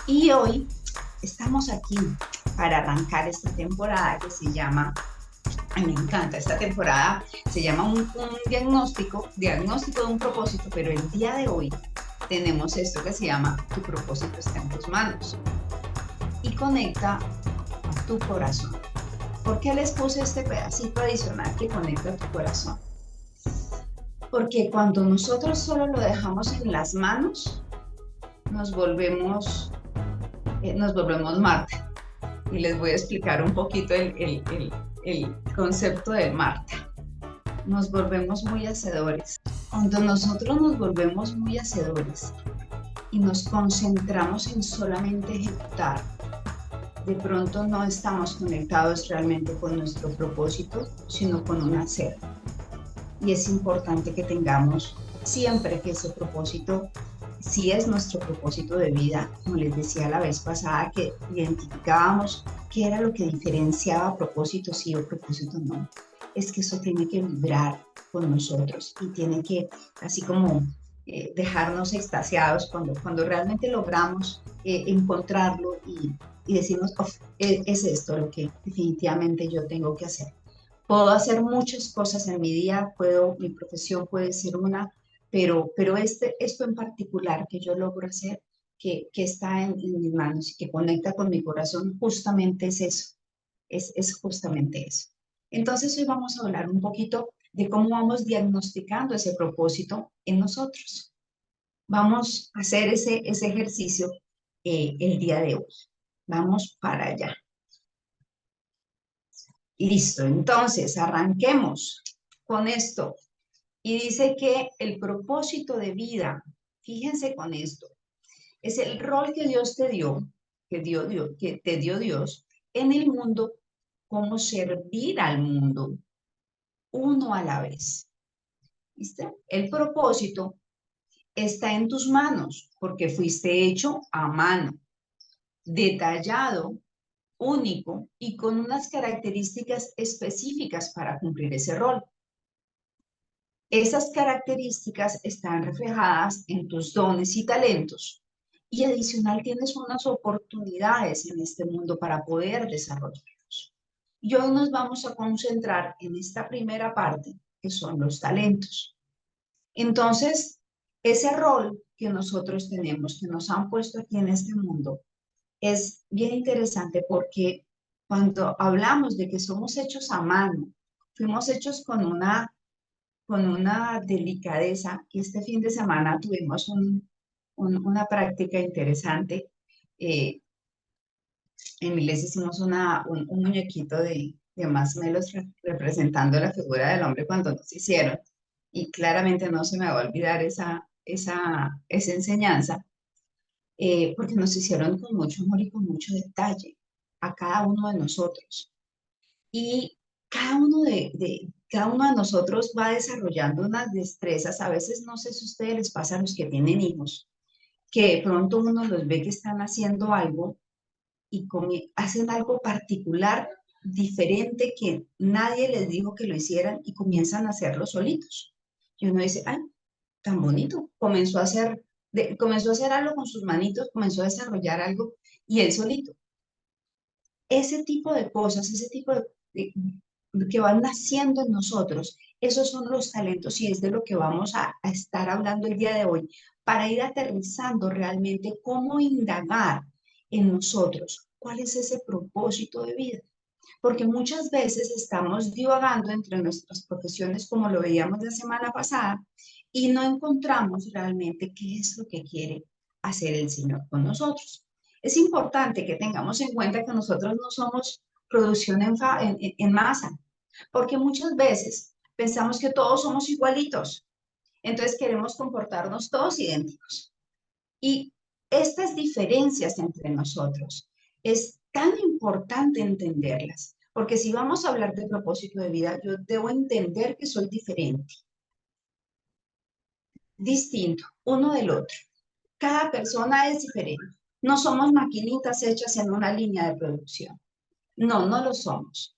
Y hoy estamos aquí para arrancar esta temporada que se llama, a mí me encanta, esta temporada se llama un diagnóstico de un propósito, pero el día de hoy tenemos esto que se llama Tu propósito está en tus manos y conecta a tu corazón. ¿Por qué les puse este pedacito adicional que conecta a tu corazón? Porque cuando nosotros solo lo dejamos en las manos, nos volvemos, nos volvemos Marte. Y les voy a explicar un poquito el concepto de Marta. Nos volvemos muy hacedores. Cuando nosotros nos volvemos muy hacedores y nos concentramos en solamente ejecutar, de pronto no estamos conectados realmente con nuestro propósito, sino con un hacer. Y es importante que tengamos siempre que ese propósito, si es nuestro propósito de vida, como les decía la vez pasada, que identificábamos qué era lo que diferenciaba propósito sí o propósito no, es que eso tiene que vibrar con nosotros y tiene que, así como dejarnos extasiados cuando realmente logramos encontrarlo y decimos, oh, es esto lo que definitivamente yo tengo que hacer. Puedo hacer muchas cosas en mi día, mi profesión puede ser una, pero esto en particular que yo logro hacer, que está en mis manos y que conecta con mi corazón, justamente es eso, es justamente eso. Entonces hoy vamos a hablar un poquito de cómo vamos diagnosticando ese propósito en nosotros. Vamos a hacer ese ejercicio el día de hoy. Vamos para allá. Listo, entonces arranquemos con esto. Y dice que el propósito de vida, fíjense con esto, es el rol que Dios te dio, que te dio Dios en el mundo, como servir al mundo, uno a la vez. ¿Viste? El propósito está en tus manos, porque fuiste hecho a mano, detallado, único y con unas características específicas para cumplir ese rol. Esas características están reflejadas en tus dones y talentos y adicional tienes unas oportunidades en este mundo para poder desarrollarlos. Y hoy nos vamos a concentrar en esta primera parte, que son los talentos. Entonces, ese rol que nosotros tenemos, que nos han puesto aquí en este mundo, es bien interesante porque cuando hablamos de que somos hechos a mano, fuimos hechos con una delicadeza. Y este fin de semana tuvimos una práctica interesante. Eh, en mi iglesia hicimos un muñequito de marshmallows representando la figura del hombre cuando nos hicieron. Y claramente no se me va a olvidar esa enseñanza, porque nos hicieron con mucho amor y con mucho detalle a cada uno de nosotros. Y cada uno de nosotros va desarrollando unas destrezas. A veces no sé si a ustedes les pasa a los que tienen hijos, que de pronto uno los ve que están haciendo algo y hacen algo particular, diferente, que nadie les dijo que lo hicieran y comienzan a hacerlo solitos. Y uno dice, ay, tan bonito. Comenzó a hacer algo con sus manitos, comenzó a desarrollar algo y él solito. Ese tipo de cosas, de- que van naciendo en nosotros, esos son los talentos y es de lo que vamos a estar hablando el día de hoy, para ir aterrizando realmente cómo indagar en nosotros cuál es ese propósito de vida. Porque muchas veces estamos divagando entre nuestras profesiones, como lo veíamos la semana pasada, y no encontramos realmente qué es lo que quiere hacer el Señor con nosotros. Es importante que tengamos en cuenta que nosotros no somos producción en masa, porque muchas veces pensamos que todos somos igualitos, entonces queremos comportarnos todos idénticos. Y estas diferencias entre nosotros es tan importante entenderlas, porque si vamos a hablar de propósito de vida, yo debo entender que soy diferente, distinto uno del otro. Cada persona es diferente. No somos maquinitas hechas en una línea de producción. No, no lo somos.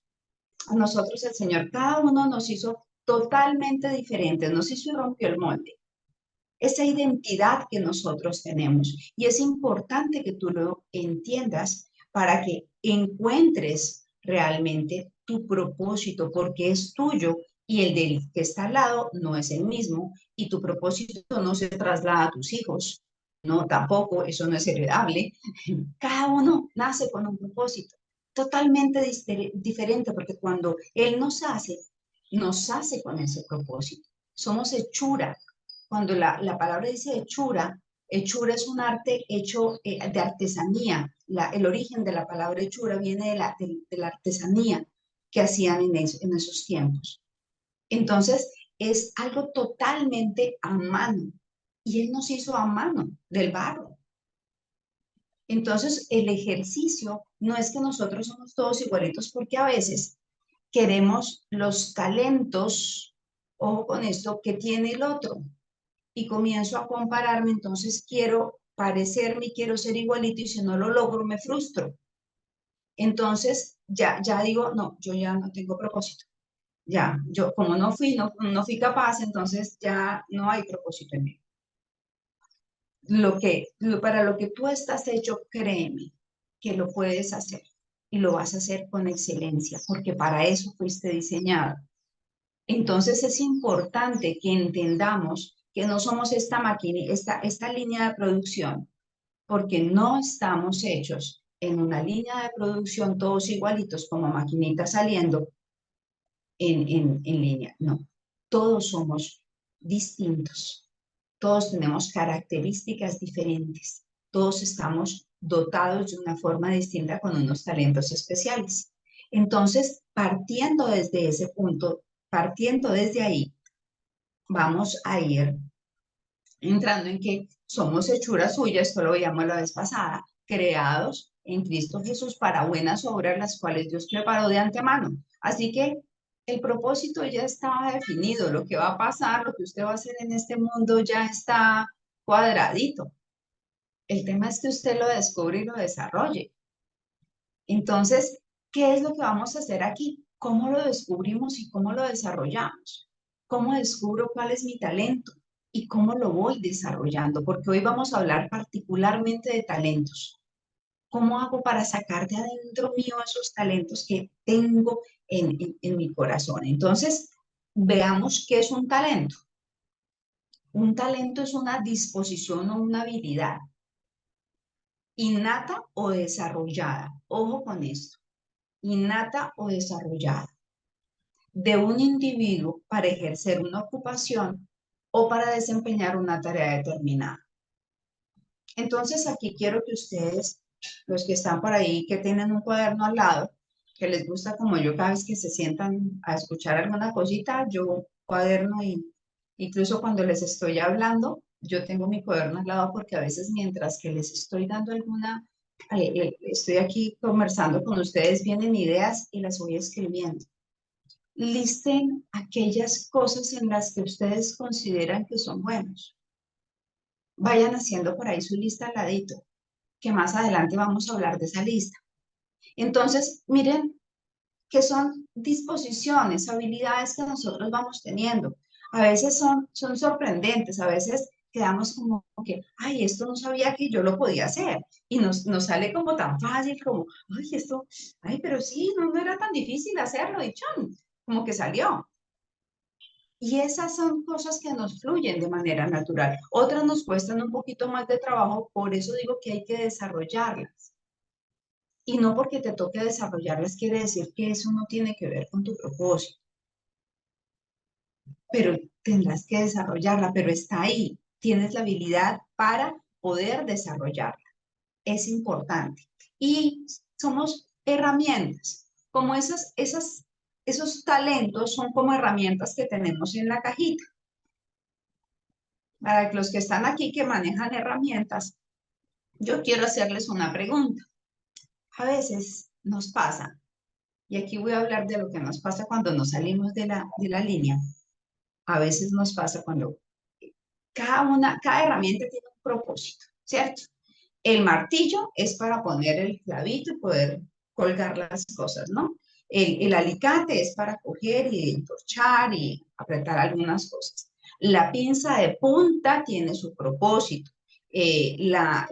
A nosotros el Señor, cada uno nos hizo totalmente diferentes, nos hizo y rompió el molde. esa identidad que nosotros tenemos. Y es importante que tú lo entiendas para que encuentres realmente tu propósito, porque es tuyo y el del que está al lado no es el mismo, y tu propósito no se traslada a tus hijos, no, tampoco, eso no es heredable. Cada uno nace con un propósito totalmente diferente, porque cuando Él nos hace con ese propósito. Somos hechura. Cuando la palabra dice hechura, hechura es un arte hecho de artesanía. El origen de la palabra hechura viene de la artesanía que hacían en esos tiempos. Entonces, es algo totalmente a mano. Y Él nos hizo a mano del barro. Entonces, el ejercicio no es que nosotros somos todos igualitos, porque a veces queremos los talentos, ojo con esto, que tiene el otro. Y comienzo a compararme, entonces quiero parecerme, quiero ser igualito y si no lo logro me frustro. Entonces ya digo, no, yo ya no tengo propósito. Ya, yo como no fui capaz, entonces ya no hay propósito en mí. Para lo que tú estás hecho, créeme que lo puedes hacer y lo vas a hacer con excelencia, porque para eso fuiste diseñado. Entonces es importante que entendamos que no somos esta máquina, esta línea de producción, porque no estamos hechos en una línea de producción todos igualitos como maquinitas saliendo en línea. No, todos somos distintos, todos tenemos características diferentes, todos estamos dotados de una forma distinta con unos talentos especiales. Entonces, partiendo desde ese punto, partiendo desde ahí, vamos a ir entrando en que somos hechura suya, esto lo veíamos la vez pasada, creados en Cristo Jesús para buenas obras, las cuales Dios preparó de antemano. Así que el propósito ya estaba definido, lo que va a pasar, lo que usted va a hacer en este mundo ya está cuadradito. El tema es que usted lo descubre y lo desarrolle. Entonces, ¿qué es lo que vamos a hacer aquí? ¿Cómo lo descubrimos y cómo lo desarrollamos? ¿Cómo descubro cuál es mi talento y cómo lo voy desarrollando? Porque hoy vamos a hablar particularmente de talentos. ¿Cómo hago para sacar de adentro mío esos talentos que tengo en mi corazón? Entonces, veamos qué es un talento. Un talento es una disposición o una habilidad innata o desarrollada. Ojo con esto, innata o desarrollada de un individuo para ejercer una ocupación o para desempeñar una tarea determinada. Entonces, aquí quiero que ustedes, los que están por ahí, que tienen un cuaderno al lado, que les gusta como yo cada vez que se sientan a escuchar alguna cosita, yo cuaderno y incluso cuando les estoy hablando, yo tengo mi cuaderno al lado porque a veces mientras que les estoy dando estoy aquí conversando con ustedes, vienen ideas y las voy escribiendo. Listen aquellas cosas en las que ustedes consideran que son buenos. Vayan haciendo por ahí su lista al ladito, que más adelante vamos a hablar de esa lista. Entonces, miren que son disposiciones, habilidades que nosotros vamos teniendo. A veces son sorprendentes, a veces quedamos como que, ay, esto no sabía que yo lo podía hacer. Y nos sale como tan fácil, como, ay, esto, ay, pero sí, no era tan difícil hacerlo, y chon, como que salió. Y esas son cosas que nos fluyen de manera natural. Otras nos cuestan un poquito más de trabajo, por eso digo que hay que desarrollarlas. Y no porque te toque desarrollarlas quiere decir que eso no tiene que ver con tu propósito, pero tendrás que desarrollarla, pero está ahí. Tienes la habilidad para poder desarrollarla. Es importante. Y somos herramientas, como esos talentos son como herramientas que tenemos en la cajita. Para los que están aquí que manejan herramientas, yo quiero hacerles una pregunta. A veces nos pasa, y aquí voy a hablar de lo que nos pasa cuando nos salimos de la línea. A veces nos pasa cuando cada herramienta tiene un propósito, ¿cierto? El martillo es para poner el clavito y poder colgar las cosas, ¿no? El alicate es para coger y entorchar y apretar algunas cosas. La pinza de punta tiene su propósito. La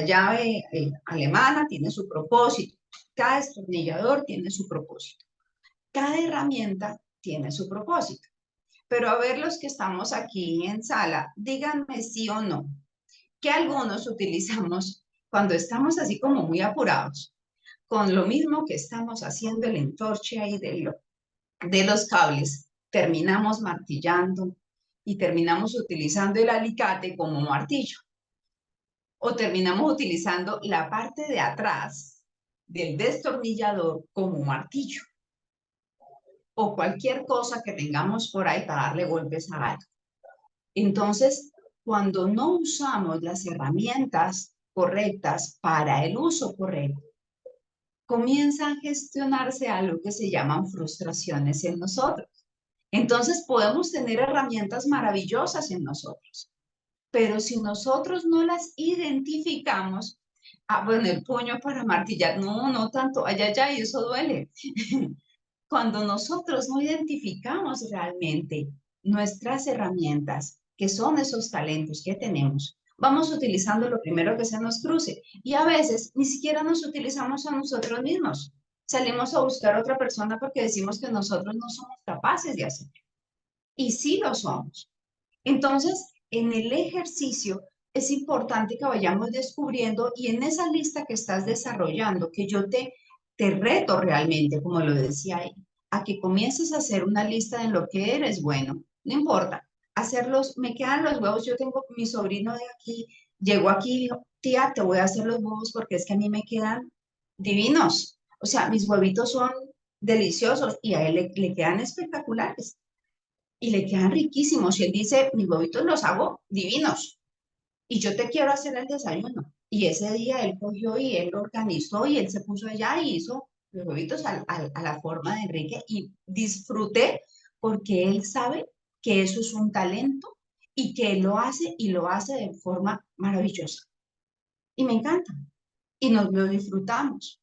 llave alemana tiene su propósito. Cada destornillador tiene su propósito. Cada herramienta tiene su propósito. Pero a ver los que estamos aquí en sala, díganme sí o no, que algunos utilizamos cuando estamos así como muy apurados, con lo mismo que estamos haciendo el entorche ahí de los cables, terminamos martillando y terminamos utilizando el alicate como martillo o terminamos utilizando la parte de atrás del destornillador como martillo o cualquier cosa que tengamos por ahí para darle golpes a algo. Entonces, cuando no usamos las herramientas correctas para el uso correcto, comienzan a gestionarse algo que se llaman frustraciones en nosotros. Entonces podemos tener herramientas maravillosas en nosotros, pero si nosotros no las identificamos, bueno, el puño para martillar, no, no tanto, ay, ay, ay, eso duele. Cuando nosotros no identificamos realmente nuestras herramientas, que son esos talentos que tenemos, vamos utilizando lo primero que se nos cruce y a veces ni siquiera nos utilizamos a nosotros mismos. Salimos a buscar a otra persona porque decimos que nosotros no somos capaces de hacerlo. Y sí lo somos. Entonces, en el ejercicio es importante que vayamos descubriendo y en esa lista que estás desarrollando, que yo te reto realmente, como lo decía ahí, a que comiences a hacer una lista de lo que eres bueno. No importa, hacerlos, me quedan los huevos, yo tengo mi sobrino de aquí, llegó aquí y dijo, tía, te voy a hacer los huevos porque es que a mí me quedan divinos. O sea, mis huevitos son deliciosos y a él le quedan espectaculares y le quedan riquísimos. Y él dice, mis huevitos los hago divinos y yo te quiero hacer el desayuno. Y ese día él cogió y él lo organizó y él se puso allá y hizo los huevitos a la forma de Enrique y disfruté porque él sabe que eso es un talento y que él lo hace y lo hace de forma maravillosa. Y me encanta. Y nos lo disfrutamos,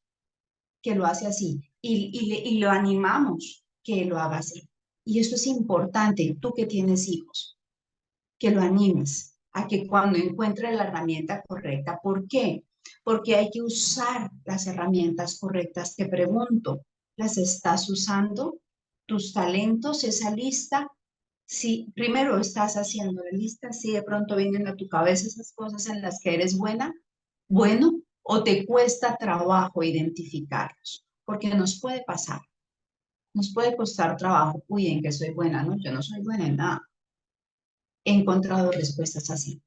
que lo hace así. Y lo animamos que lo haga así. Y eso es importante, tú que tienes hijos, que lo animes a que cuando encuentre la herramienta correcta, ¿por qué? Porque hay que usar las herramientas correctas. Te pregunto, ¿las estás usando? ¿Tus talentos, esa lista? Si primero estás haciendo la lista, si de pronto vienen a tu cabeza esas cosas en las que eres buena, bueno, o te cuesta trabajo identificarlos, porque nos puede pasar, nos puede costar trabajo, uy, en que soy buena, no, yo no soy buena en nada. He encontrado respuestas así.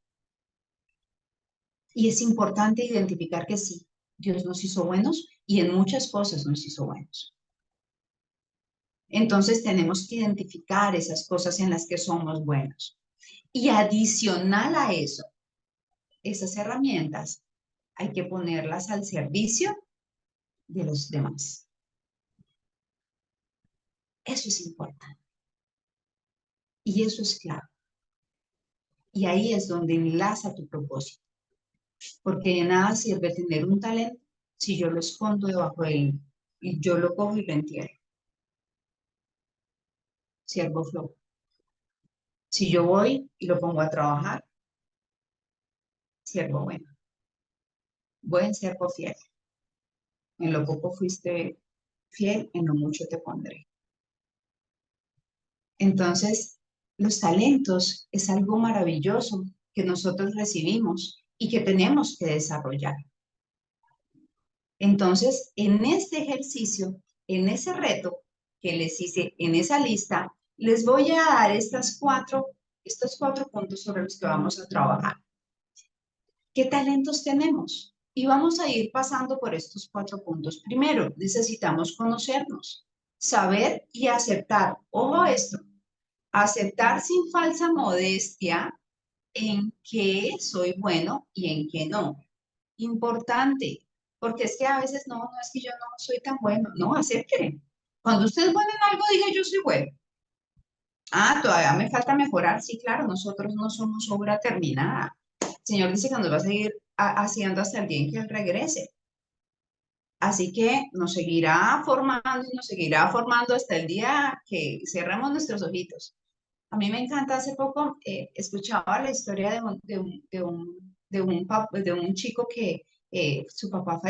Y es importante identificar que sí, Dios nos hizo buenos y en muchas cosas nos hizo buenos. Entonces tenemos que identificar esas cosas en las que somos buenos. Y adicional a eso, esas herramientas hay que ponerlas al servicio de los demás. Eso es importante. Y eso es clave. Y ahí es donde enlaza tu propósito. Porque de nada sirve tener un talento si yo lo escondo debajo de él y yo lo cojo y lo entierro. Siervo flojo. Si yo voy y lo pongo a trabajar, siervo bueno, buen siervo fiel. En lo poco fuiste fiel, en lo mucho te pondré. Entonces, los talentos es algo maravilloso que nosotros recibimos y que tenemos que desarrollar. Entonces, en este ejercicio, en ese reto que les hice en esa lista, les voy a dar estos cuatro puntos sobre los que vamos a trabajar. ¿Qué talentos tenemos? Y vamos a ir pasando por estos 4 puntos. Primero, necesitamos conocernos, saber y aceptar. Ojo a esto, aceptar sin falsa modestia en qué soy bueno y en qué no. Importante, porque es que a veces no, no es que yo no soy tan bueno, no, acepte. Cuando usted es bueno en algo, diga yo soy bueno. Ah, todavía me falta mejorar. Sí, claro, nosotros no somos obra terminada. El Señor dice que nos va a seguir haciendo hasta el día en que Él regrese. Así que nos seguirá formando y nos seguirá formando hasta el día que cerramos nuestros ojitos. A mí me encanta, hace poco escuchaba la historia de un chico que su papá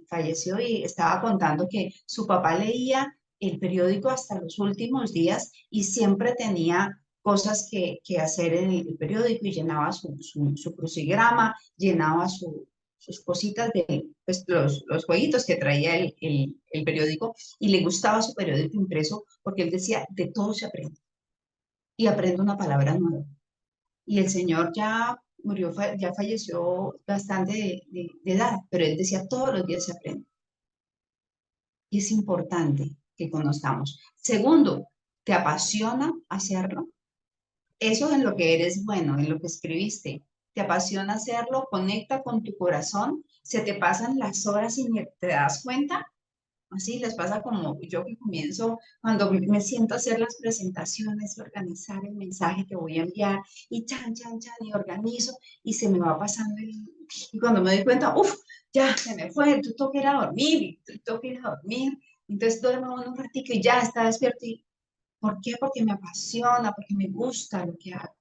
falleció y estaba contando que su papá leía el periódico hasta los últimos días y siempre tenía cosas que hacer en el periódico y llenaba su crucigrama, llenaba sus cositas de pues, los jueguitos que traía el periódico y le gustaba su periódico impreso porque él decía, de todo se aprende y aprendo una palabra nueva. Y el señor ya murió, ya falleció bastante de edad, pero él decía, todos los días se aprende. Y es importante que conozcamos. Segundo, ¿te apasiona hacerlo? Eso es en lo que eres bueno, en lo que escribiste. ¿Te apasiona hacerlo? Conecta con tu corazón. Se te pasan las horas y ni te das cuenta. Así les pasa como yo que comienzo, cuando me siento a hacer las presentaciones, organizar el mensaje que voy a enviar y chan, chan, chan, y organizo y se me va pasando y cuando me doy cuenta, uff, ya se me fue, tú tengo que ir a dormir, y tú tengo que ir a dormir. Entonces duermo un ratito y ya está despierto. ¿Y por qué? Porque me apasiona, porque me gusta lo que hago.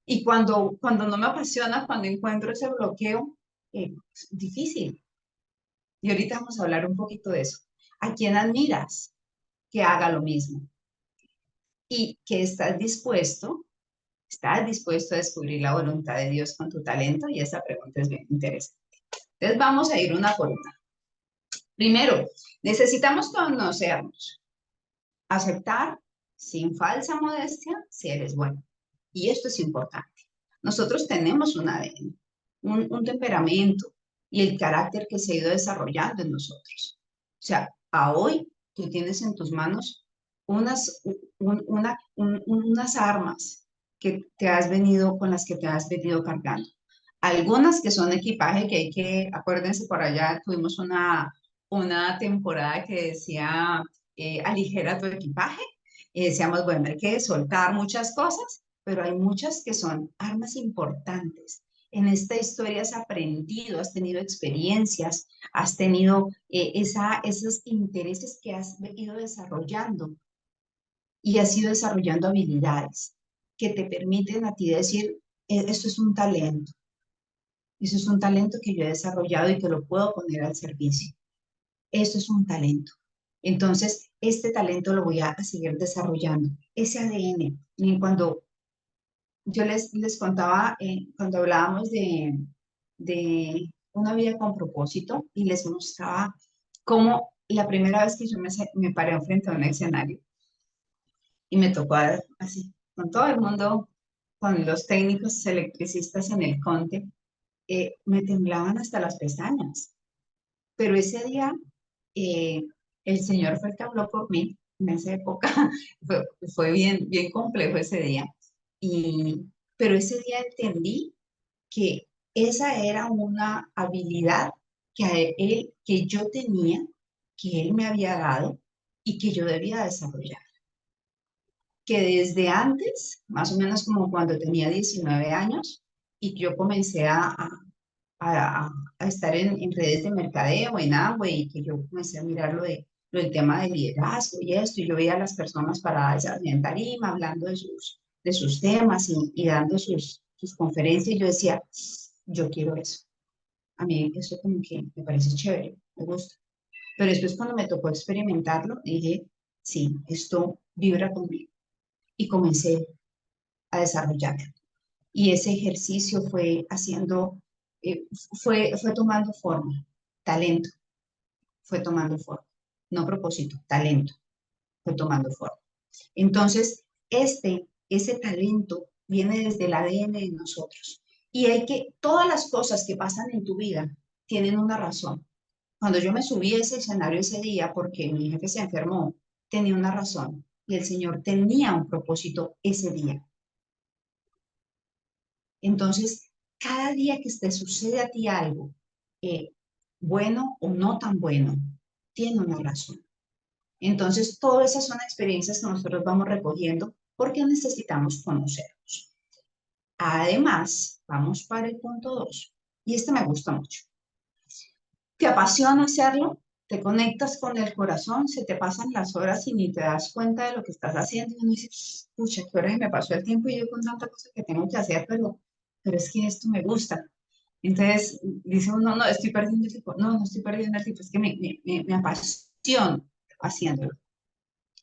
Y cuando no me apasiona, cuando encuentro ese bloqueo, es difícil. Y ahorita vamos a hablar un poquito de eso. ¿A quién admiras que haga lo mismo? Y que estás dispuesto a descubrir la voluntad de Dios con tu talento. Y esa pregunta es bien interesante. Entonces vamos a ir una por una. Primero, necesitamos conocernos, aceptar sin falsa modestia si eres bueno. Y esto es importante. Nosotros tenemos un ADN, un temperamento y el carácter que se ha ido desarrollando en nosotros. O sea, a hoy tú tienes en tus manos unas armas que te has venido, con las que te has venido cargando. Algunas que son equipaje que hay que, acuérdense, por allá tuvimos una temporada que decía, aligera tu equipaje. Decíamos, bueno, hay que soltar muchas cosas, pero hay muchas que son armas importantes. En esta historia has aprendido, has tenido experiencias, has tenido esos intereses que has ido desarrollando y has ido desarrollando habilidades que te permiten a ti decir, esto es un talento, eso es un talento que yo he desarrollado y que lo puedo poner al servicio. Esto es un talento. Entonces, este talento lo voy a seguir desarrollando. Ese ADN, y cuando yo les contaba, cuando hablábamos de una vida con propósito y les mostraba cómo la primera vez que yo me paré frente a un escenario y me tocó así, con todo el mundo, con los técnicos electricistas en el Conte, me temblaban hasta las pestañas. Pero ese día eh, el Señor fue el que habló por mí en esa época. fue, fue bien, bien complejo ese día. Y, pero ese día entendí que esa era una habilidad que yo tenía, que Él me había dado y que yo debía desarrollar. Que desde antes, más o menos como cuando tenía 19 años, y yo comencé a estar en redes de mercadeo, en Amway, y que yo comencé a mirar lo del tema de liderazgo y esto, y yo veía a las personas paradas en tarima hablando de sus temas y dando sus conferencias, y yo decía, yo quiero eso. A mí eso como que me parece chévere, me gusta. Pero después cuando me tocó experimentarlo, dije, sí, esto vibra conmigo. Y comencé a desarrollarlo. Y ese ejercicio fue haciendo, fue tomando forma, talento, fue tomando forma, no propósito, talento, fue tomando forma. Entonces, ese talento viene desde el ADN de nosotros. Y hay que, todas las cosas que pasan en tu vida tienen una razón. Cuando yo me subí a ese escenario ese día, porque mi jefe se enfermó, tenía una razón. Y el Señor tenía un propósito ese día. Entonces, cada día que te sucede a ti algo, eh, bueno o no tan bueno, tiene una razón. Entonces, todas esas son experiencias que nosotros vamos recogiendo porque necesitamos conocernos. Además, vamos para el punto 2, y este me gusta mucho. ¿Te apasiona hacerlo? te conectas con el corazón, se te pasan las horas y ni te das cuenta de lo que estás haciendo. Y uno dice, pucha, qué hora se me pasó el tiempo y yo con tanta cosa que tengo que hacer, pero es que esto me gusta. Entonces dice uno, no, estoy perdiendo el tiempo. No, no estoy perdiendo el tiempo, es que me apasiona haciéndolo.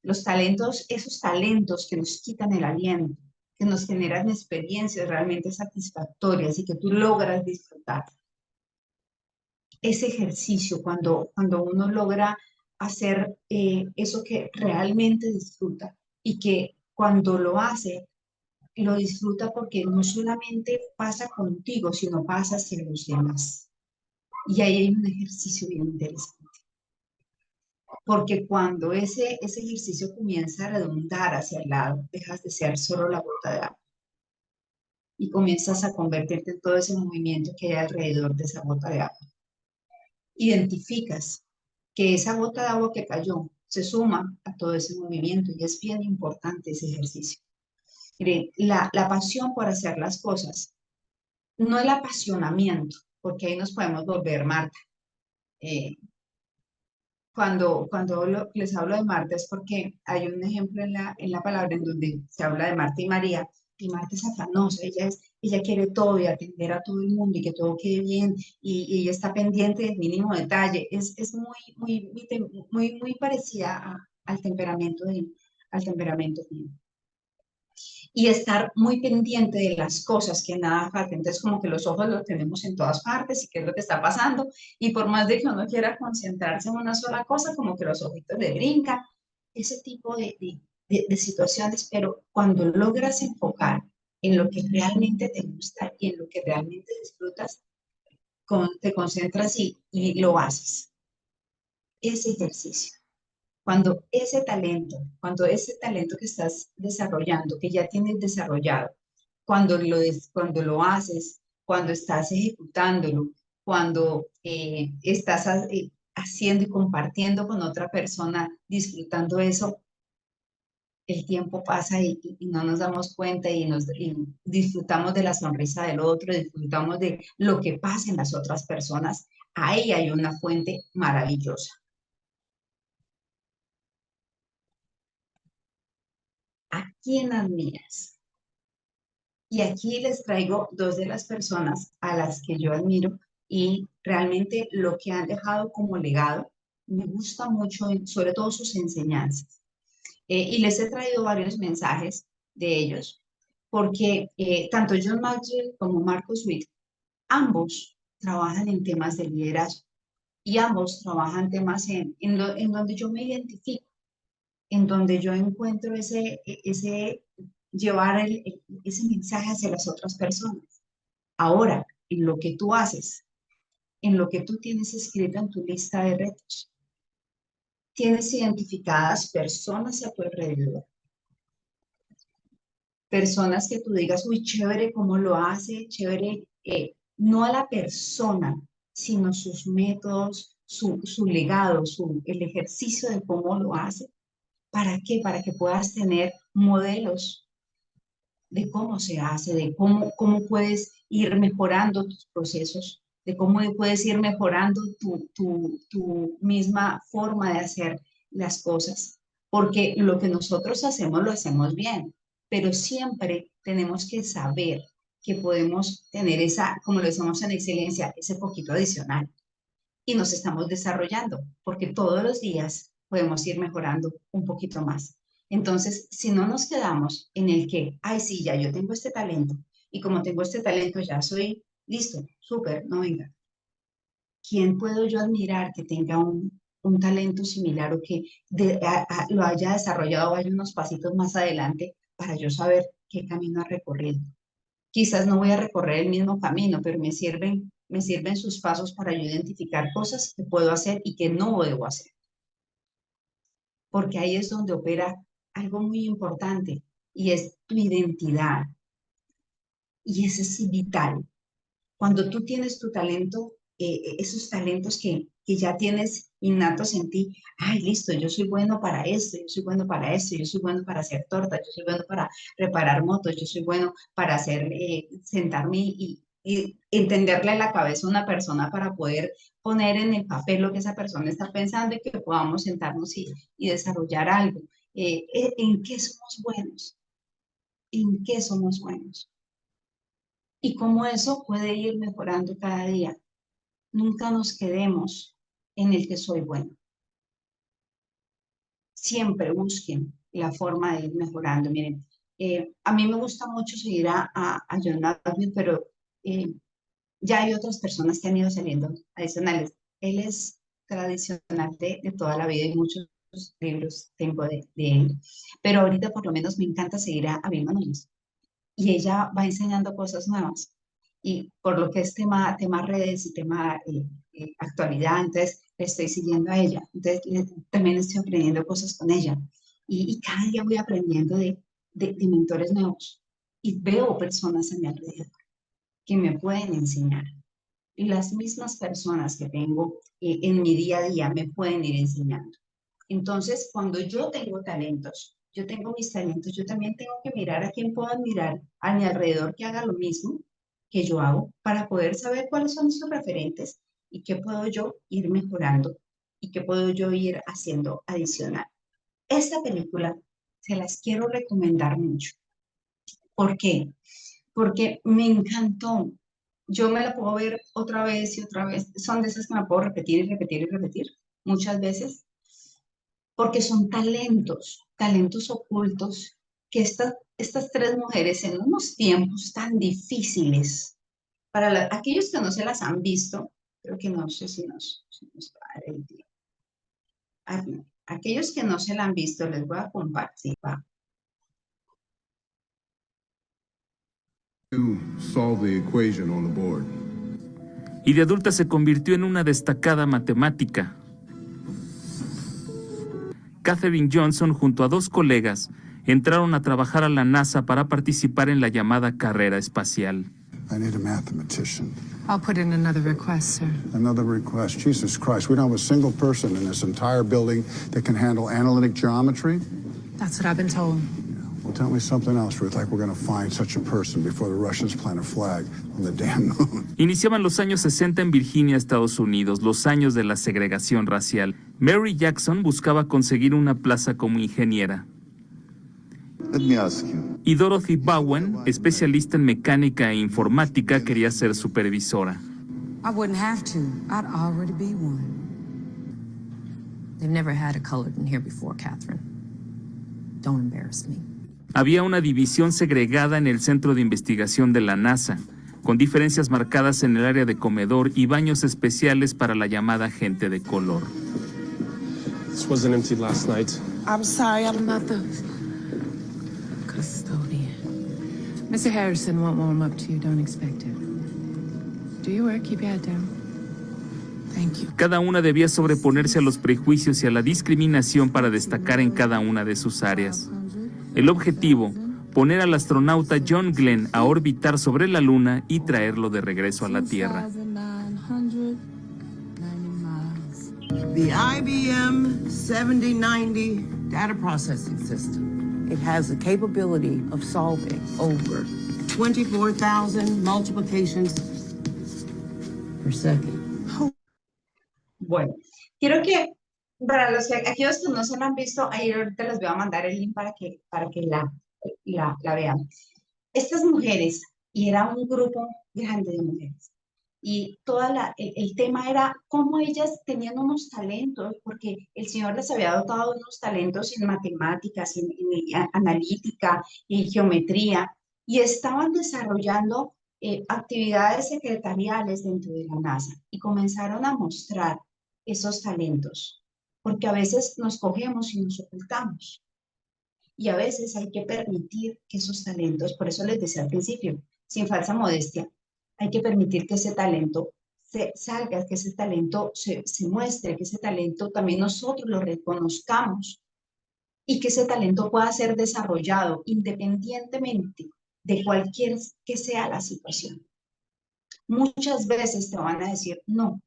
Los talentos, esos talentos que nos quitan el aliento, que nos generan experiencias realmente satisfactorias y que tú logras disfrutar. Ese ejercicio, cuando uno logra hacer eso que realmente disfruta y que cuando lo disfruta porque no solamente pasa contigo, sino pasa hacia los demás. Y ahí hay un ejercicio bien interesante, porque cuando ese ejercicio comienza a redundar hacia el lado, dejas de ser solo la gota de agua y comienzas a convertirte en todo ese movimiento que hay alrededor de esa gota de agua. Identificas que esa gota de agua que cayó se suma a todo ese movimiento y es bien importante ese ejercicio. Miren, la pasión por hacer las cosas, no el apasionamiento, porque ahí nos podemos volver Marta. Eh, les hablo de Marta es porque hay un ejemplo en la palabra en donde se habla de Marta y María es afanosa, ella quiere todo y atender a todo el mundo y que todo quede bien, y ella está pendiente del mínimo detalle, es muy parecida al temperamento mío. Y estar muy pendiente de las cosas que nada falta. Entonces, como que los ojos los tenemos en todas partes y qué es lo que está pasando. Y por más de que uno quiera concentrarse en una sola cosa, como que los ojitos le brincan. Ese tipo de situaciones, pero cuando logras enfocar en lo que realmente te gusta y en lo que realmente disfrutas, te concentras y lo haces. Ese ejercicio. Cuando ese talento que estás desarrollando, que ya tienes desarrollado, cuando lo haces, cuando estás ejecutándolo, cuando estás haciendo y compartiendo con otra persona, disfrutando eso, el tiempo pasa y no nos damos cuenta y disfrutamos de la sonrisa del otro, disfrutamos de lo que pasa en las otras personas. Ahí hay una fuente maravillosa. ¿A quién admiras? Y aquí les traigo dos de las personas a las que yo admiro y realmente lo que han dejado como legado, me gusta mucho, sobre todo sus enseñanzas. Y les he traído varios mensajes de ellos, porque tanto John Maxwell como Marcus Witt, ambos trabajan en temas de liderazgo y ambos trabajan temas en donde yo me identifico, en donde yo encuentro ese llevar ese mensaje hacia las otras personas. Ahora, en lo que tú haces, en lo que tú tienes escrito en tu lista de retos, tienes identificadas personas a tu alrededor, personas que tú digas, uy, chévere cómo lo hace, chévere, no a la persona, sino sus métodos, su legado, el ejercicio de cómo lo hace. ¿Para qué? Para que puedas tener modelos de cómo se hace, de cómo puedes ir mejorando tus procesos, de cómo puedes ir mejorando tu misma forma de hacer las cosas. Porque lo que nosotros hacemos lo hacemos bien, pero siempre tenemos que saber que podemos tener esa, como lo decimos en excelencia, ese poquito adicional. Y nos estamos desarrollando, porque todos los días podemos ir mejorando un poquito más. Entonces, si no nos quedamos en el que, ay, sí, ya yo tengo este talento, y como tengo este talento, ya soy listo, súper, no venga. ¿Quién puedo yo admirar que tenga un talento similar o que lo haya desarrollado, vaya unos pasitos más adelante para yo saber qué camino ha recorrido? Quizás no voy a recorrer el mismo camino, pero me sirven sus pasos para yo identificar cosas que puedo hacer y que no debo hacer, porque ahí es donde opera algo muy importante y es tu identidad. Y ese es vital. Cuando tú tienes tu talento, esos talentos que ya tienes innatos en ti, ay, listo, yo soy bueno para esto, yo soy bueno para esto, yo soy bueno para hacer tortas, yo soy bueno para reparar motos, yo soy bueno para hacer, sentarme entenderle la cabeza a una persona para poder poner en el papel lo que esa persona está pensando y que podamos sentarnos y desarrollar algo. ¿En qué somos buenos? ¿En qué somos buenos? Y cómo eso puede ir mejorando cada día. Nunca nos quedemos en el que soy bueno. Siempre busquen la forma de ir mejorando. Miren, a mí me gusta mucho seguir a John Maxwell, pero ya hay otras personas que han ido saliendo adicionales. Él es tradicional de toda la vida y muchos libros tengo de él. Pero ahorita por lo menos me encanta seguir a Vilma Núñez. Y ella va enseñando cosas nuevas. Y por lo que es tema redes y tema actualidad, entonces le estoy siguiendo a ella. Entonces también estoy aprendiendo cosas con ella. Y cada día voy aprendiendo de mentores nuevos. Y veo personas a mi alrededor que me pueden enseñar. Y las mismas personas que tengo en mi día a día me pueden ir enseñando. Entonces, cuando yo tengo talentos, yo tengo mis talentos, yo también tengo que mirar a quién puedo admirar a mi alrededor que haga lo mismo que yo hago para poder saber cuáles son sus referentes y qué puedo yo ir mejorando y qué puedo yo ir haciendo adicional. Esta película se las quiero recomendar mucho. ¿Por qué? Porque me encantó. Yo me la puedo ver otra vez y otra vez. Son de esas que me puedo repetir y repetir y repetir muchas veces porque son talentos ocultos que estas tres mujeres en unos tiempos tan difíciles, para aquellos que no se las han visto, creo que no sé si nos va a dar el tiempo. Aquellos que no se la han visto, les voy a compartir. Va. You solve the equation on the board. Y de adulta se convirtió en una destacada matemática. Katherine Johnson, junto a dos colegas, entraron a trabajar a la NASA para participar en la llamada carrera espacial. I need a mathematician. I'll put in another request, sir. Another request. Jesus Christ, we don't have a single person in this entire building that can handle analytic geometry. That's what I've been told. Well, tell me something else, Ruth, like we're going to find such a person before the Russians plant a flag on the damn moon. Iniciaban los años 60 en Virginia, Estados Unidos, los años de la segregación racial. Mary Jackson buscaba conseguir una plaza como ingeniera. Let me ask you. Y Dorothy Bowen, especialista en mecánica e informática, quería ser supervisora. I wouldn't have to. I'd already be one. They've never had a colored in here before, Catherine. Don't embarrass me. Había una división segregada en el Centro de Investigación de la NASA, con diferencias marcadas en el área de comedor y baños especiales para la llamada gente de color. This wasn't emptied last night. I'm sorry, I'm not the custodian. Mr. Harrison won't warm up to you. Don't expect it. Do your work. Keep your head down. Thank you. Cada una debía sobreponerse a los prejuicios y a la discriminación para destacar en cada una de sus áreas. El objetivo, poner al astronauta John Glenn a orbitar sobre la Luna y traerlo de regreso a la Tierra. The IBM 7090 data processing system. It has the capability of solving over 24,000 multiplications per second. Bueno, quiero que para aquellos que no se la han visto, ahí ahorita les voy a mandar el link para que la vean. Estas mujeres, y era un grupo grande de mujeres, y el tema era cómo ellas tenían unos talentos, porque el Señor les había dotado unos talentos en matemáticas, en analítica, en geometría, y estaban desarrollando actividades secretariales dentro de la NASA, y comenzaron a mostrar esos talentos, porque a veces nos cogemos y nos ocultamos. Y a veces hay que permitir que esos talentos, por eso les decía al principio, sin falsa modestia, hay que permitir que ese talento salga, que ese talento se muestre, que ese talento también nosotros lo reconozcamos y que ese talento pueda ser desarrollado independientemente de cualquier que sea la situación. Muchas veces te van a decir no,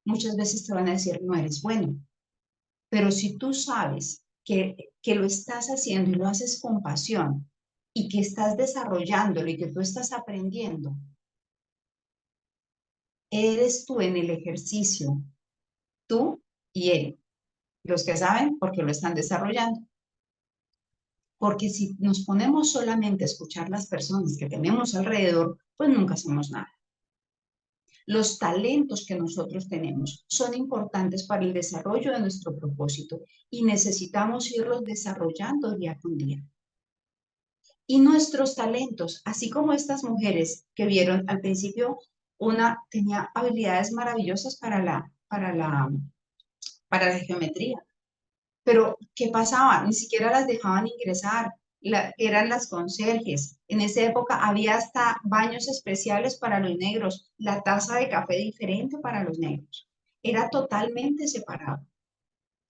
muchas veces te van a decir no eres bueno, pero si tú sabes que lo estás haciendo y lo haces con pasión y que estás desarrollándolo y que tú estás aprendiendo, eres tú en el ejercicio, tú y él. Los que saben porque lo están desarrollando. Porque si nos ponemos solamente a escuchar las personas que tenemos alrededor, pues nunca hacemos nada. Los talentos que nosotros tenemos son importantes para el desarrollo de nuestro propósito y necesitamos irlos desarrollando día con día. Y nuestros talentos, así como estas mujeres que vieron al principio, una tenía habilidades maravillosas para la geometría. Pero, ¿qué pasaba? Ni siquiera las dejaban ingresar. Eran las conserjes. En esa época había hasta baños especiales para los negros, la taza de café diferente para los negros. Era totalmente separado.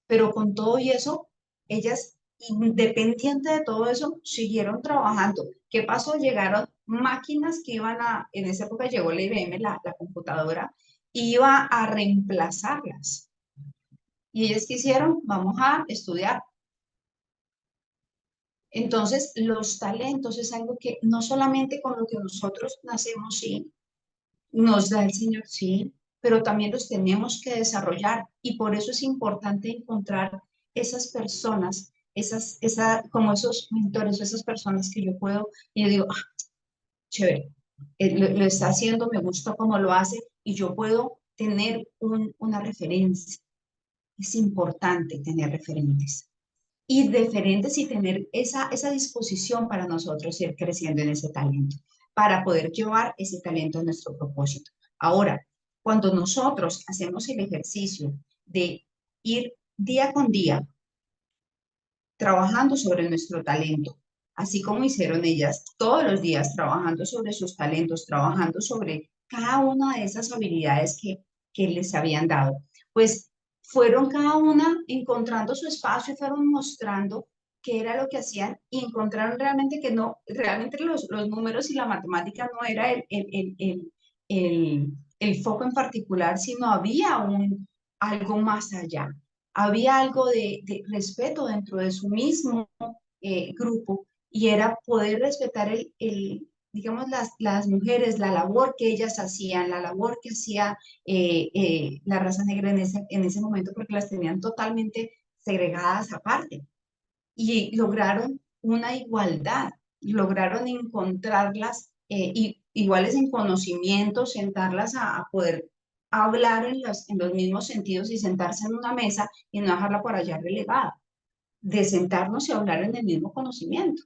Pero con todo y eso, ellas, independiente de todo eso, siguieron trabajando. ¿Qué pasó? Llegaron máquinas que en esa época llegó la IBM, la computadora, iba a reemplazarlas. Y ellas quisieron, vamos a estudiar. Entonces, los talentos es algo que no solamente con lo que nosotros nacemos, sí, nos da el Señor, sí, pero también los tenemos que desarrollar. Y por eso es importante encontrar esas personas, como esos mentores, esas personas que yo puedo, y yo digo, ah, chévere, lo está haciendo, me gusta cómo lo hace, y yo puedo tener una referencia. Es importante tener referentes y diferentes y tener esa disposición para nosotros ir creciendo en ese talento, para poder llevar ese talento a nuestro propósito. Ahora, cuando nosotros hacemos el ejercicio de ir día con día trabajando sobre nuestro talento, así como hicieron ellas todos los días trabajando sobre sus talentos, trabajando sobre cada una de esas habilidades que les habían dado, pues fueron cada una encontrando su espacio y fueron mostrando qué era lo que hacían y encontraron realmente que no, realmente los números y la matemática no era el foco en particular, sino había algo más allá. Había algo de respeto dentro de su mismo grupo y era poder respetar digamos, las mujeres, la labor que ellas hacían, la labor que hacía la raza negra en ese momento, porque las tenían totalmente segregadas aparte. Y lograron una igualdad, lograron encontrarlas iguales en conocimiento, sentarlas a poder hablar en los mismos sentidos y sentarse en una mesa y no dejarla por allá relegada, de sentarnos y hablar en el mismo conocimiento.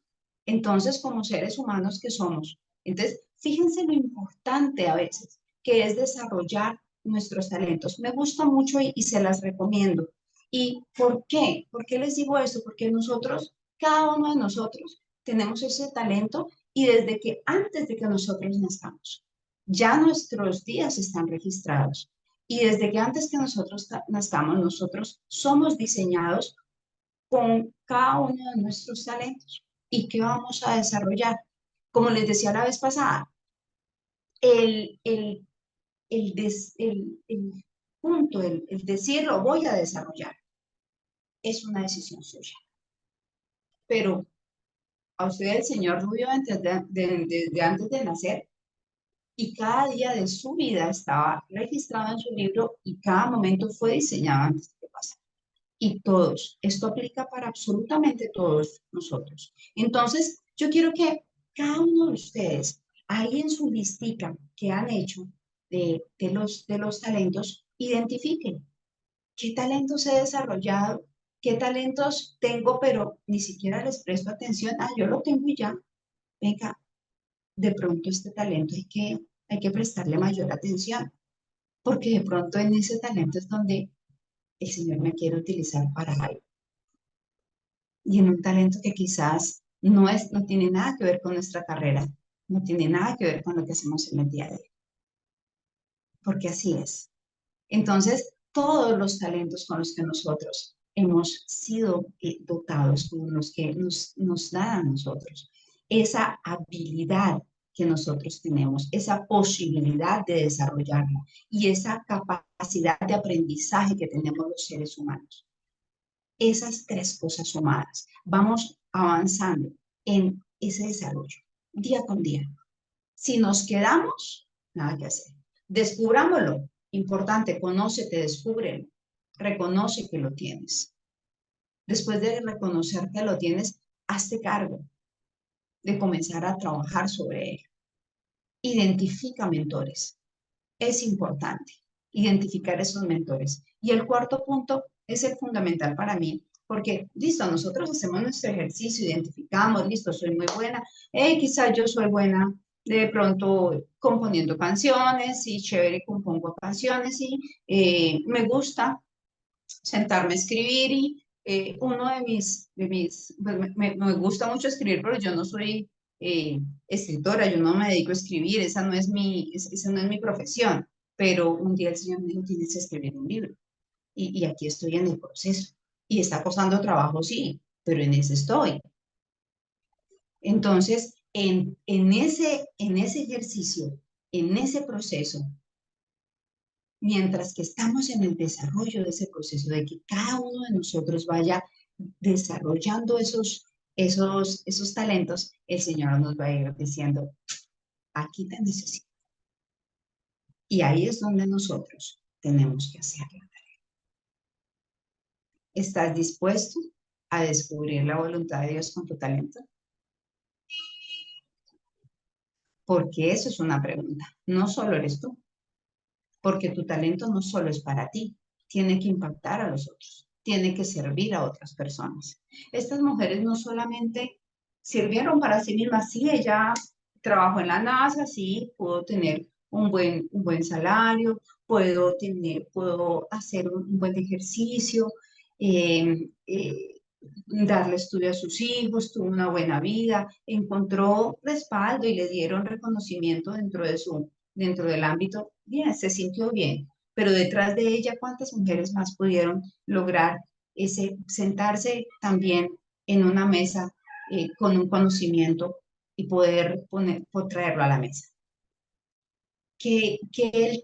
Entonces, como seres humanos que somos, entonces, fíjense lo importante a veces que es desarrollar nuestros talentos. Me gusta mucho y se las recomiendo. ¿Y por qué? ¿Por qué les digo esto? Porque nosotros, cada uno de nosotros, tenemos ese talento y desde que antes de que nosotros nazcamos, ya nuestros días están registrados. Y desde que antes que nosotros nazcamos, nosotros somos diseñados con cada uno de nuestros talentos y qué vamos a desarrollar. Como les decía la vez pasada, el, el, el punto, el decirlo voy a desarrollar, es una decisión suya. Pero a usted el Señor lo vio desde antes de nacer y cada día de su vida estaba registrado en su libro y cada momento fue diseñado antes de pasar. Y todos, esto aplica para absolutamente todos nosotros. Entonces, yo quiero que cada uno de ustedes, ahí en su listica que han hecho de los talentos, identifiquen qué talentos he desarrollado, qué talentos tengo, pero ni siquiera les presto atención. Ah, yo lo tengo y ya. Venga, de pronto este talento hay que prestarle mayor atención, porque de pronto en ese talento es donde el Señor me quiere utilizar para algo. Y en un talento que quizás no tiene nada que ver con nuestra carrera, no tiene nada que ver con lo que hacemos en el día a día, porque así es. Entonces, todos los talentos con los que nosotros hemos sido dotados, con los que nos da a nosotros, esa habilidad que nosotros tenemos, esa posibilidad de desarrollarla y esa capacidad de aprendizaje que tenemos los seres humanos. Esas tres cosas sumadas, vamos avanzando en ese desarrollo día con día. Si nos quedamos, nada que hacer. Descubrámoslo. Importante, conócete, descúbrelo. Reconoce que lo tienes. Después de reconocer que lo tienes, hazte cargo de comenzar a trabajar sobre él. Identifica mentores. Es importante identificar esos mentores. Y el cuarto punto es el fundamental para mí, porque, listo, nosotros hacemos nuestro ejercicio, identificamos, listo, soy muy buena, quizás yo soy buena de pronto componiendo canciones y chévere compongo canciones y me gusta sentarme a escribir y uno pues, me gusta mucho escribir, pero yo no soy escritora, yo no me dedico a escribir, esa no es esa no es mi profesión, pero un día el Señor me dijo, tienes que escribir un libro y aquí estoy en el proceso y está costando trabajo, sí, pero en ese estoy. Entonces, en ese ejercicio, en ese proceso, mientras que estamos en el desarrollo de ese proceso, de que cada uno de nosotros vaya desarrollando esos talentos, el Señor nos va a ir diciendo, aquí te necesito. Y ahí es donde nosotros tenemos que hacerlo. ¿Estás dispuesto a descubrir la voluntad de Dios con tu talento? Porque eso es una pregunta. No solo eres tú. Porque tu talento no solo es para ti, tiene que impactar a los otros, tiene que servir a otras personas. Estas mujeres no solamente sirvieron para sí mismas, sí, ella trabajó en la NASA, sí, pudo tener un buen salario, puedo hacer un buen ejercicio, darle estudio a sus hijos, tuvo una buena vida, encontró respaldo y le dieron reconocimiento dentro del ámbito, bien, se sintió bien, pero detrás de ella, ¿cuántas mujeres más pudieron lograr sentarse también en una mesa con un conocimiento y poder traerlo a la mesa? Que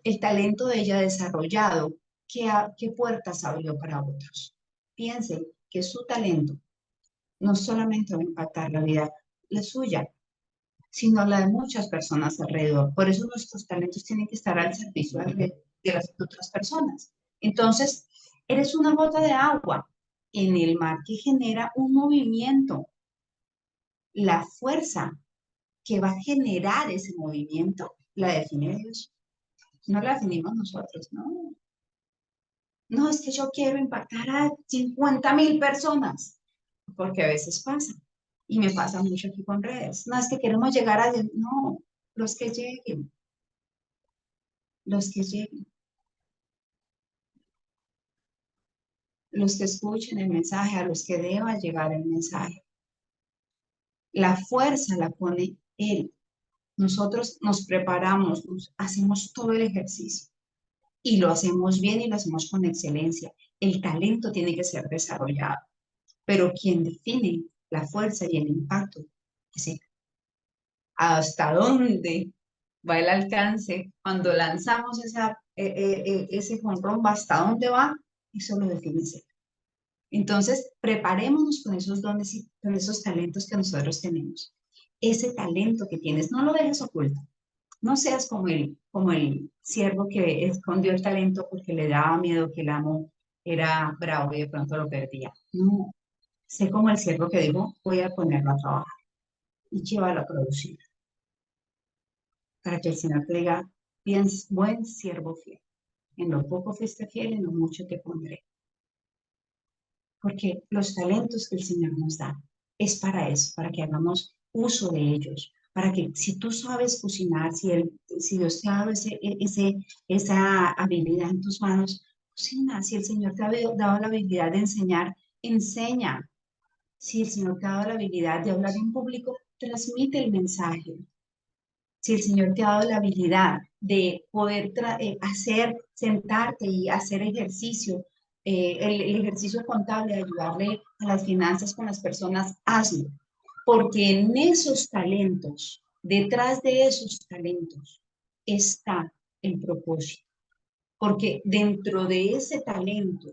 el talento de ella desarrollado, ¿qué puertas abrió para otros? Piense que su talento no solamente va a impactar la suya, sino la de muchas personas alrededor. Por eso nuestros talentos tienen que estar al servicio de las otras personas. Entonces, eres una gota de agua en el mar que genera un movimiento. La fuerza que va a generar ese movimiento la define Dios. No la definimos nosotros, ¿no? No, es que yo quiero impactar a 50,000 personas, porque a veces pasa. Y me pasa mucho aquí con redes. No, es que queremos llegar a... No, los que lleguen. Los que lleguen. Los que escuchen el mensaje, a los que deba llegar el mensaje. La fuerza la pone Él. Nosotros nos preparamos, hacemos todo el ejercicio. Y lo hacemos bien y lo hacemos con excelencia. El talento tiene que ser desarrollado. Pero quien define la fuerza y el impacto es Él. ¿Hasta dónde va el alcance? Cuando lanzamos ese jonrón, ¿hasta dónde va? Eso lo define Él. Entonces, preparémonos con esos dones y con esos talentos que nosotros tenemos. Ese talento que tienes, no lo dejes oculto. No seas como el siervo que escondió el talento porque le daba miedo que el amo era bravo y de pronto lo perdía. No, sé como el siervo que dijo, voy a ponerlo a trabajar y llévalo a producir. Para que el Señor te diga, bien, buen siervo fiel. En lo poco fuiste fiel, en lo mucho te pondré. Porque los talentos que el Señor nos da es para eso, para que hagamos uso de ellos, para que si tú sabes cocinar, si Dios te ha dado esa habilidad en tus manos, cocina. Si el Señor te ha dado la habilidad de enseñar, enseña. Si el Señor te ha dado la habilidad de hablar en público, transmite el mensaje. Si el Señor te ha dado la habilidad de poder sentarte y hacer ejercicio, el ejercicio contable, ayudarle a las finanzas con las personas, hazlo. Porque en esos talentos, detrás de esos talentos, está el propósito. Porque dentro de ese talento,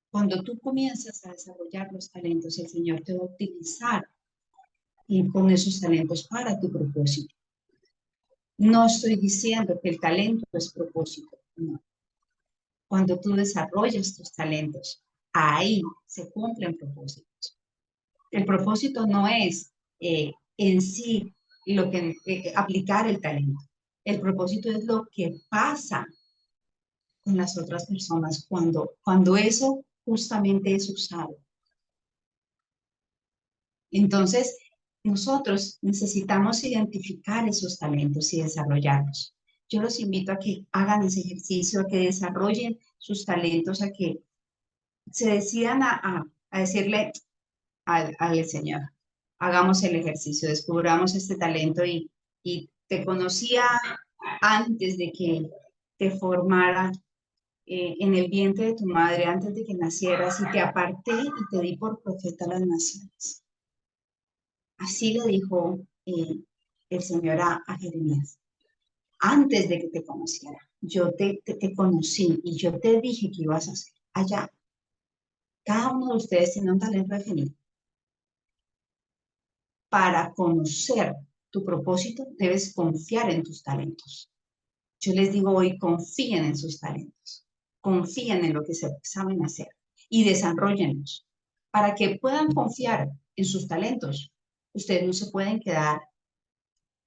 cuando tú comienzas a desarrollar los talentos, el Señor te va a utilizar y con esos talentos para tu propósito. No estoy diciendo que el talento es propósito, no. Cuando tú desarrollas tus talentos, ahí se cumplen propósitos. El propósito no es en sí lo que aplicar el talento. El propósito es lo que pasa con las otras personas cuando eso justamente es usado. Entonces, nosotros necesitamos identificar esos talentos y desarrollarlos. Yo los invito a que hagan ese ejercicio, a que desarrollen sus talentos, a que se decidan a decirle al Señor, hagamos el ejercicio, descubramos este talento y te conocía antes de que te formara en el vientre de tu madre, antes de que nacieras, y te aparté y te di por profeta a las naciones. Así le dijo el Señor a Jeremías. Antes de que te conociera, yo te conocí y yo te dije que ibas a hacer. Allá, cada uno de ustedes tiene un talento definido. Para conocer tu propósito, debes confiar en tus talentos. Yo les digo hoy, confíen en sus talentos. Confíen en lo que saben hacer y desarróllenlos. Para que puedan confiar en sus talentos, ustedes no se pueden quedar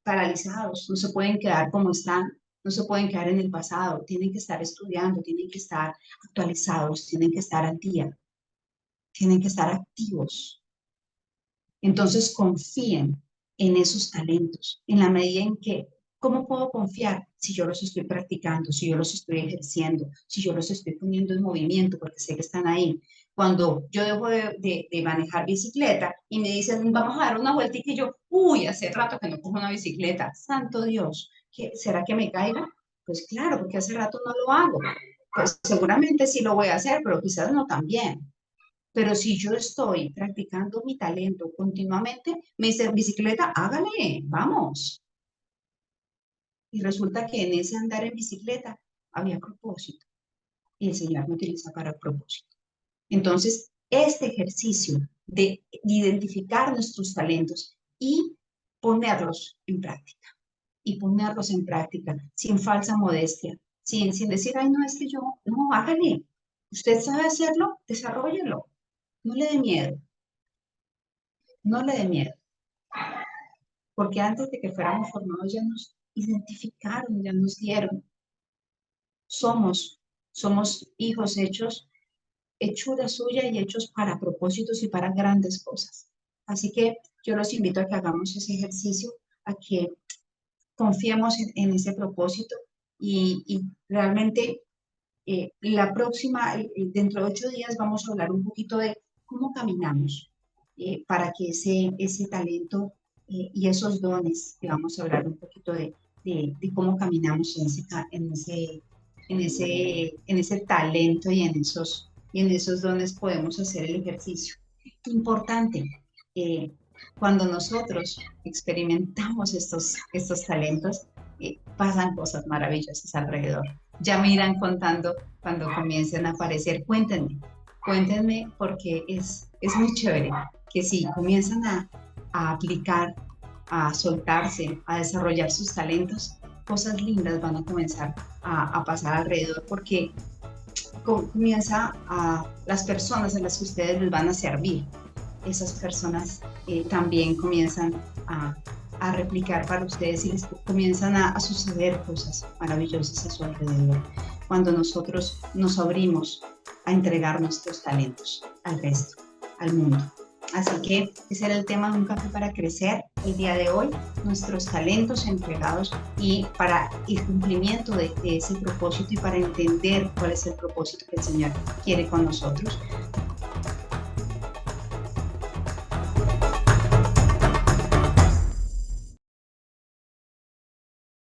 paralizados, no se pueden quedar como están, no se pueden quedar en el pasado, tienen que estar estudiando, tienen que estar actualizados, tienen que estar al día, tienen que estar activos. Entonces confíen en esos talentos, en la medida en que, ¿cómo puedo confiar? Si yo los estoy practicando, si yo los estoy ejerciendo, si yo los estoy poniendo en movimiento porque sé que están ahí. Cuando yo dejo de manejar bicicleta y me dicen, vamos a dar una vueltita y yo, uy, hace rato que no cojo una bicicleta, santo Dios, ¿será que me caiga? Pues claro, porque hace rato no lo hago. Pues seguramente sí lo voy a hacer, pero quizás no tan bien. Pero si yo estoy practicando mi talento continuamente, me dicen, bicicleta, hágale, vamos. Y resulta que en ese andar en bicicleta había propósito. Y el Señor me utiliza para propósito. Entonces, este ejercicio de identificar nuestros talentos y ponerlos en práctica. Y ponerlos en práctica sin falsa modestia, sin decir, ay, no, es que yo, no, hágale. Usted sabe hacerlo, desarróllelo. No le dé miedo. No le dé miedo. Porque antes de que fuéramos formados ya nos identificaron, ya nos dieron. Somos hijos hechos, hechura suya y hechos para propósitos y para grandes cosas. Así que yo los invito a que hagamos ese ejercicio, a que confiemos en ese propósito y realmente la próxima, dentro de 8 días vamos a hablar un poquito de cómo caminamos para que ese talento y esos dones, que vamos a hablar un poquito de cómo caminamos en ese talento y en esos dones podemos hacer el ejercicio. Importante, cuando nosotros experimentamos estos talentos, pasan cosas maravillosas alrededor. Ya me irán contando cuando comiencen a aparecer. Cuéntenme porque es muy chévere que si comienzan a aplicar, a soltarse, a desarrollar sus talentos, cosas lindas van a comenzar a pasar alrededor porque comienza a las personas a las que ustedes les van a servir. Esas personas también comienzan a replicar para ustedes y les comienzan a suceder cosas maravillosas a su alrededor cuando nosotros nos abrimos a entregar nuestros talentos al resto, al mundo. Así que ese era el tema de Un Café para Crecer el día de hoy, nuestros talentos entregados y para el cumplimiento de ese propósito y para entender cuál es el propósito que el Señor quiere con nosotros.